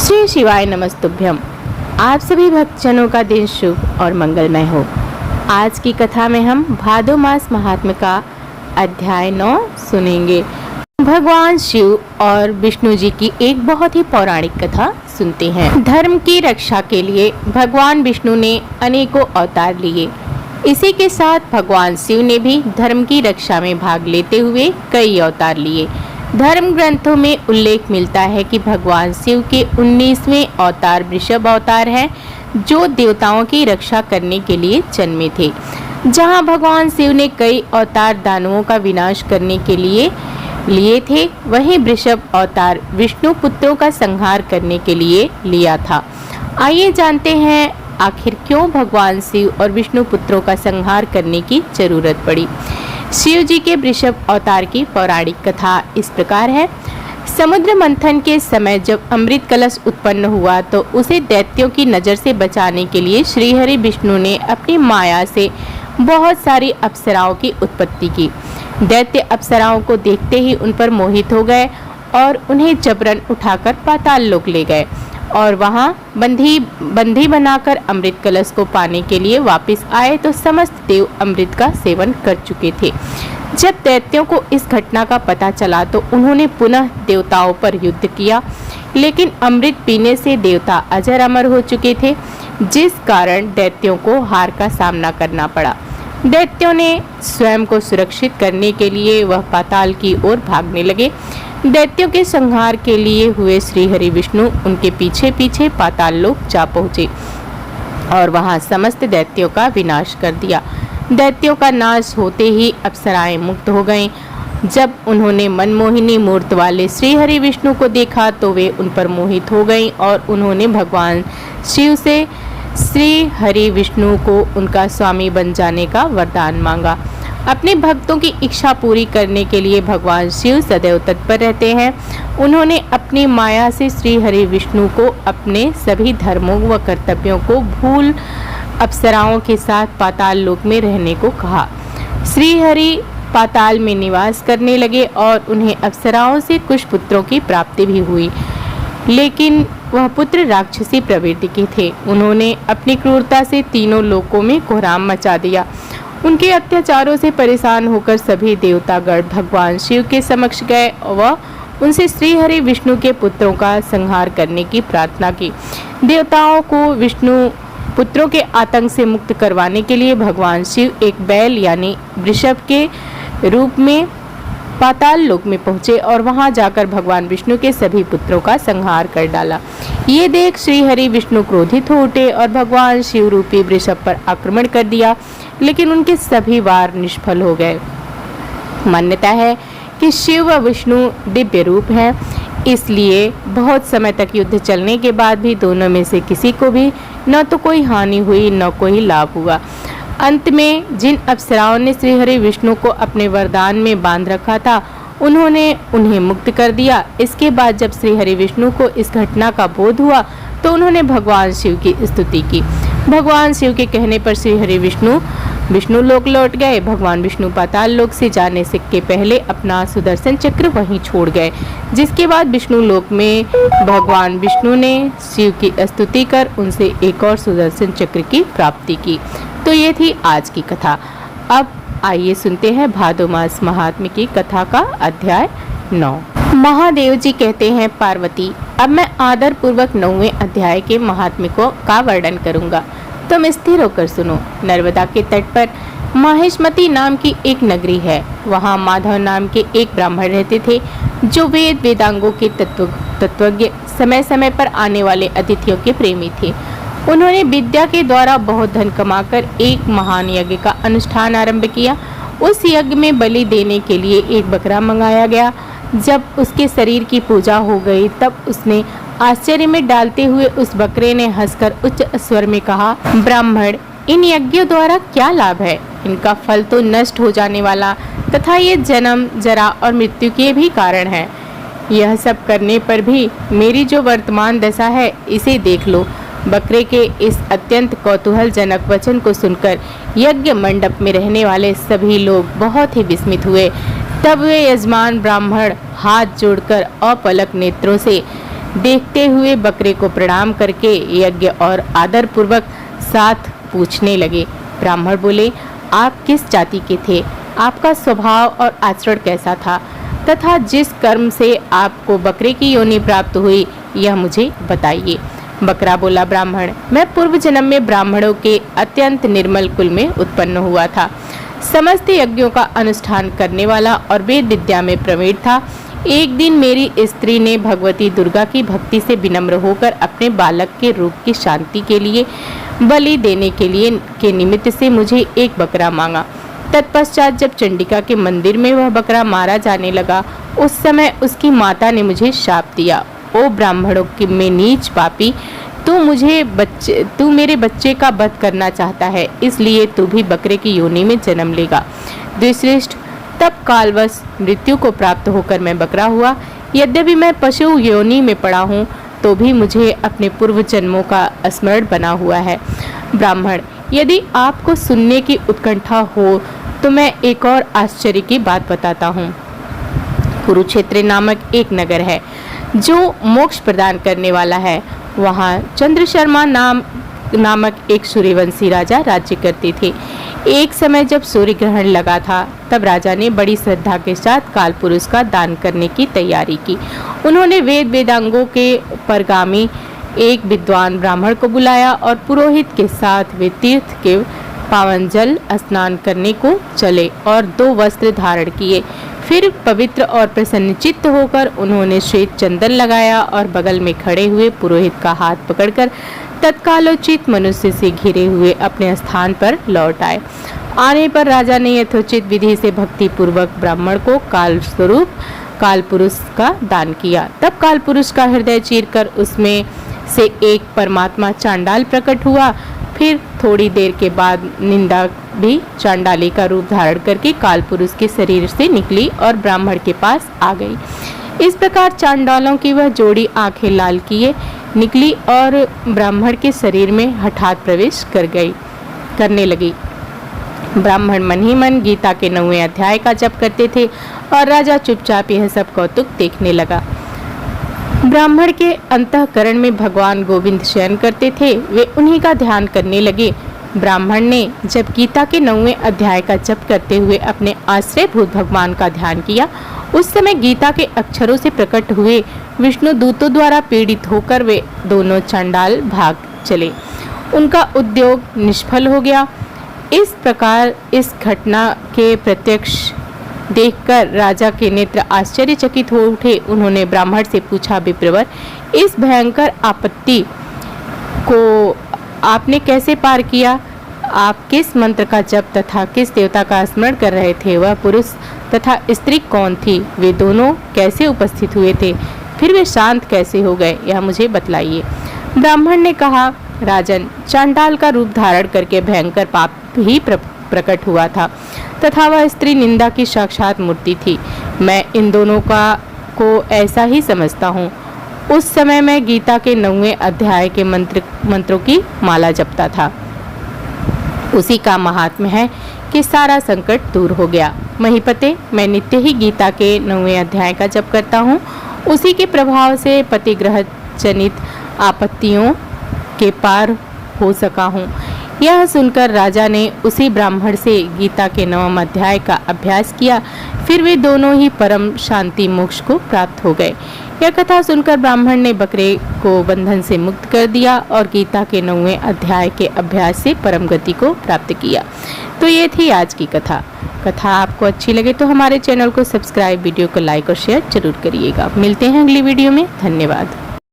श्री शिवाय नमस्तुभ्यम। आप सभी भक्तजनों का दिन शुभ और मंगलमय हो। आज की कथा में हम भादो मास महात्म्य का अध्याय 9 सुनेंगे। भगवान शिव और विष्णु जी की एक बहुत ही पौराणिक कथा सुनते हैं। धर्म की रक्षा के लिए भगवान विष्णु ने अनेकों अवतार लिए। इसी के साथ भगवान शिव ने भी धर्म की रक्षा में भाग लेते हुए कई अवतार लिए। धर्म ग्रंथों में उल्लेख मिलता है कि भगवान शिव के 19वें अवतार वृषभ अवतार है, जो देवताओं की रक्षा करने के लिए जन्मे थे। जहां भगवान शिव ने कई अवतार दानवों का विनाश करने के लिए थे, वहीं वृषभ अवतार विष्णु पुत्रों का संहार करने के लिए लिया था। आइए जानते हैं आखिर क्यों भगवान शिव और विष्णु पुत्रों का संहार करने की जरूरत पड़ी। शिव जी के वृषभ अवतार की पौराणिक कथा इस प्रकार है। समुद्र मंथन के समय जब अमृत कलश उत्पन्न हुआ तो उसे दैत्यों की नज़र से बचाने के लिए श्रीहरि विष्णु ने अपनी माया से बहुत सारी अप्सराओं की उत्पत्ति की। दैत्य अप्सराओं को देखते ही उन पर मोहित हो गए और उन्हें जबरन उठाकर पाताल लोक ले गए और वहां बंदी बनाकर अमृत कलश को पाने के लिए वापस आए तो समस्त देव अमृत का सेवन कर चुके थे। जब दैत्यों को इस घटना का पता चला तो उन्होंने पुनः देवताओं पर युद्ध किया, लेकिन अमृत पीने से देवता अजर अमर हो चुके थे, जिस कारण दैत्यों को हार का सामना करना पड़ा। दैत्यों ने स्वयं को सुरक्षित करने के लिए वह पाताल की ओर भागने लगे। दैत्यों के संहार के लिए हुए श्रीहरि विष्णु उनके पीछे पीछे पाताल लोक जा पहुंचे और वहां समस्त दैत्यों का विनाश कर दिया। दैत्यों का नाश होते ही अप्सराएं मुक्त हो गईं। जब उन्होंने मनमोहिनी मूर्त वाले श्रीहरि विष्णु को देखा तो वे उन पर मोहित हो गईं और उन्होंने भगवान शिव से श्री हरि विष्णु को उनका स्वामी बन जाने का वरदान मांगा। अपने भक्तों की इच्छा पूरी करने के लिए भगवान शिव सदैव तत्पर रहते हैं। उन्होंने अपनी माया से श्री हरि विष्णु को अपने सभी धर्मों व कर्तव्यों को भूल अप्सराओं के साथ पाताल लोक में रहने को कहा। श्री हरि पाताल में निवास करने लगे और उन्हें अप्सराओं से कुछ पुत्रों की प्राप्ति भी हुई, लेकिन वह पुत्र राक्षसी प्रवृत्ति के थे। उन्होंने अपनी क्रूरता से तीनों लोकों में कोहराम मचा दिया। उनके अत्याचारों से परेशान होकर सभी देवतागण भगवान शिव के समक्ष गए व उनसे श्रीहरि विष्णु के पुत्रों का संहार करने की प्रार्थना की। देवताओं को विष्णु पुत्रों के आतंक से मुक्त करवाने के लिए भगवान शिव एक बैल यानी वृषभ के रूप में पाताल लोक में पहुंचे और वहां जाकर भगवान विष्णु के सभी पुत्रों का संहार कर डाला। ये देख श्रीहरि विष्णु क्रोधित हो उठे और भगवान शिव रूपी वृषभ पर आक्रमण कर दिया, लेकिन उनके सभी वार निष्फल हो गए। मान्यता है कि शिव व विष्णु दिव्य रूप हैं, इसलिए बहुत समय तक युद्ध चलने के बाद भी दोनों में से किसी को भी न तो कोई हानि हुई न कोई लाभ हुआ। अंत में जिन अप्सराओं ने श्रीहरि विष्णु को अपने वरदान में बांध रखा था, उन्होंने उन्हें मुक्त कर दिया। इसके बाद जब श्रीहरि विष्णु को इस घटना का बोध हुआ तो उन्होंने भगवान शिव की स्तुति की। भगवान शिव के कहने पर श्रीहरि विष्णु लोक लौट गए। भगवान विष्णु पाताल लोक से जाने से के पहले अपना सुदर्शन चक्र वहीं छोड़ गए, जिसके बाद विष्णु लोक में भगवान विष्णु ने शिव की स्तुति कर उनसे एक और सुदर्शन चक्र की प्राप्ति की। तो ये थी आज की कथा। अब आइए सुनते हैं भादो मास महात्म्य की कथा का अध्याय 9। महादेव जी कहते हैं, पार्वती अब मैं आदर पूर्वक 9वें अध्याय के महात्म्य का वर्णन करूंगा। तुम स्थिर होकर सुनो। नर्मदा के तट पर माहेशमती नाम की एक नगरी है। वहाँ माधव नाम के एक ब्राह्मण रहते थे, जो वेदांगों के तत्वज्ञ, समय समय पर आने वाले अतिथियों के प्रेमी थे। उन्होंने विद्या के द्वारा बहुत धन कमाकर एक महान यज्ञ का अनुष्ठान आरंभ किया। उस यज्ञ में बलि देने के लिए एक बकरा मंगाया गया। जब उसके शरीर की पूजा हो गई तब उसने आश्चर्य में डालते हुए उस बकरे ने हंसकर उच्च स्वर में कहा, ब्राह्मण इन यज्ञों द्वारा क्या लाभ है? इनका फल तो नष्ट हो जाने वाला तथा ये जन्म, जरा और मृत्यु के भी कारण है। यह सब करने पर भी मेरी जो वर्तमान दशा है, इसे देख लो। बकरे के इस अत्यंत कौतूहलजनक वचन को सुनकर यज्ञ मंडप में रहने वाले सभी लोग बहुत ही विस्मित हुए। तब वे यजमान ब्राह्मण हाथ जोड़कर अपलक नेत्रों से देखते हुए बकरे को प्रणाम करके यज्ञ और आदर पूर्वक साथ पूछने लगे। ब्राह्मण बोले, आप किस जाति के थे? आपका स्वभाव और आचरण कैसा था तथा जिस कर्म से आपको बकरे की योनि प्राप्त हुई यह मुझे बताइए। बकरा बोला, ब्राह्मण, मैं पूर्व जन्म में ब्राह्मणों के अत्यंत निर्मल कुल में उत्पन्न हुआ था। समस्त यज्ञों का अनुष्ठान करने वाला और वेद विद्या में प्रवीण था। एक दिन मेरी स्त्री ने भगवती दुर्गा की भक्ति से विनम्र होकर अपने बालक के रूप की शांति के लिए बलि देने के निमित्त से मुझे एक बकरा मांगा। तत्पश्चात जब चंडिका के मंदिर में वह बकरा मारा जाने लगा, उस समय उसकी माता ने मुझे शाप दिया, ओ ब्राह्मणों की में नीच पापी, तू मेरे बच्चे का वध करना चाहता है, इसलिए तू भी बकरे की योनि में जन्म लेगा। द्विश्रेष्ठ, तब कालवश मृत्यु को प्राप्त होकर मैं बकरा हुआ। यद्यपि मैं पशु योनि में पड़ा हूँ तो भी मुझे अपने पूर्व जन्मों का स्मरण बना हुआ है। ब्राह्मण, यदि आपको सुनने की उत्कंठा हो तो मैं एक और आश्चर्य की बात बताता हूँ। कुरुक्षेत्र नामक एक नगर है जो मोक्ष प्रदान करने वाला है। वहाँ चंद्रशर्मा नामक एक सूर्यवंशी राजा राज्य करते थे। एक समय जब सूर्य ग्रहण लगा था तब राजा ने बड़ी श्रद्धा के साथ काल पुरुष का दान करने की तैयारी की। उन्होंने वेदांगों के परगामी एक विद्वान ब्राह्मण को बुलाया और पुरोहित के साथ वे तीर्थ के पावन जल स्नान करने को चले और 2 वस्त्र धारण किए। फिर पवित्र और प्रसन्नचित्त होकर उन्होंने श्वेत चंदन लगाया और बगल में खड़े हुए पुरोहित का हाथ पकड़कर तत्कालोचित मनुष्य से घिरे हुए अपने स्थान पर लौट आए। आने पर राजा ने यथोचित विधि से भक्ति पूर्वक ब्राह्मण को काल स्वरूप काल पुरुष का दान किया। तब काल पुरुष का हृदय चीरकर उसमें से एक परमात्मा चांडाल प्रकट हुआ। फिर थोड़ी देर के बाद निंदा भी चांडाली का रूप धारण करके काल पुरुष के शरीर से निकली और ब्राह्मण के पास आ गई। इस प्रकार चांडालों की वह जोड़ी आंखें लाल किए निकली और ब्राह्मण के शरीर में हठात प्रवेश करने लगी। ब्राह्मण मन ही मन गीता के 9वें अध्याय का जप करते थे और राजा चुपचाप यह सब कौतुक देखने लगा। ब्राह्मण के अंतःकरण में भगवान गोविंद शयन करते थे, वे उन्हीं का ध्यान करने लगे। ब्राह्मण ने जब गीता के 9वें अध्याय का जप करते हुए अपने आश्रयभूत भगवान का ध्यान किया, उस समय गीता के अक्षरों से प्रकट हुए विष्णु दूतों द्वारा पीड़ित होकर वे दोनों चांडाल भाग चले। उनका उद्योग निष्फल हो गया। इस प्रकार इस घटना के प्रत्यक्ष देखकर राजा के नेत्र आश्चर्यचकित हो उठे। उन्होंने ब्राह्मण से पूछा, विप्रवर, इस भयंकर आपत्ति को आपने कैसे पार किया? आप किस मंत्र का जप तथा किस देवता का स्मरण कर रहे थे? वह पुरुष तथा स्त्री कौन थी? वे दोनों कैसे उपस्थित हुए थे? फिर वे शांत कैसे हो गए? यह मुझे बतलाइए। ब्राह्मण ने कहा, राजन, चांडाल का रूप धारण करके भयंकर पाप ही प्रकट हुआ था तथा वह स्त्री निंदा की साक्षात मूर्ति थी। मैं इन दोनों को ऐसा ही समझता हूँ। उस समय मैं गीता के 9वें अध्याय के मंत्रों की माला जपता था। उसी का महात्म्य है कि सारा संकट दूर हो गया। महीपते, मैं नित्य ही गीता के 9वें अध्याय का जप करता हूँ। उसी के प्रभाव से पतिग्रह जनित आपत्तियों के पार हो सका हूँ। यह सुनकर राजा ने उसी ब्राह्मण से गीता के 9वें अध्याय का अभ्यास किया। फिर वे दोनों ही परम शांति मोक्ष को प्राप्त हो गए। यह कथा सुनकर ब्राह्मण ने बकरे को बंधन से मुक्त कर दिया और गीता के 9वें अध्याय के अभ्यास से परम गति को प्राप्त किया। तो ये थी आज की कथा। कथा आपको अच्छी लगे तो हमारे चैनल को सब्सक्राइब, वीडियो को लाइक और शेयर जरूर करिएगा। मिलते हैं अगली वीडियो में। धन्यवाद।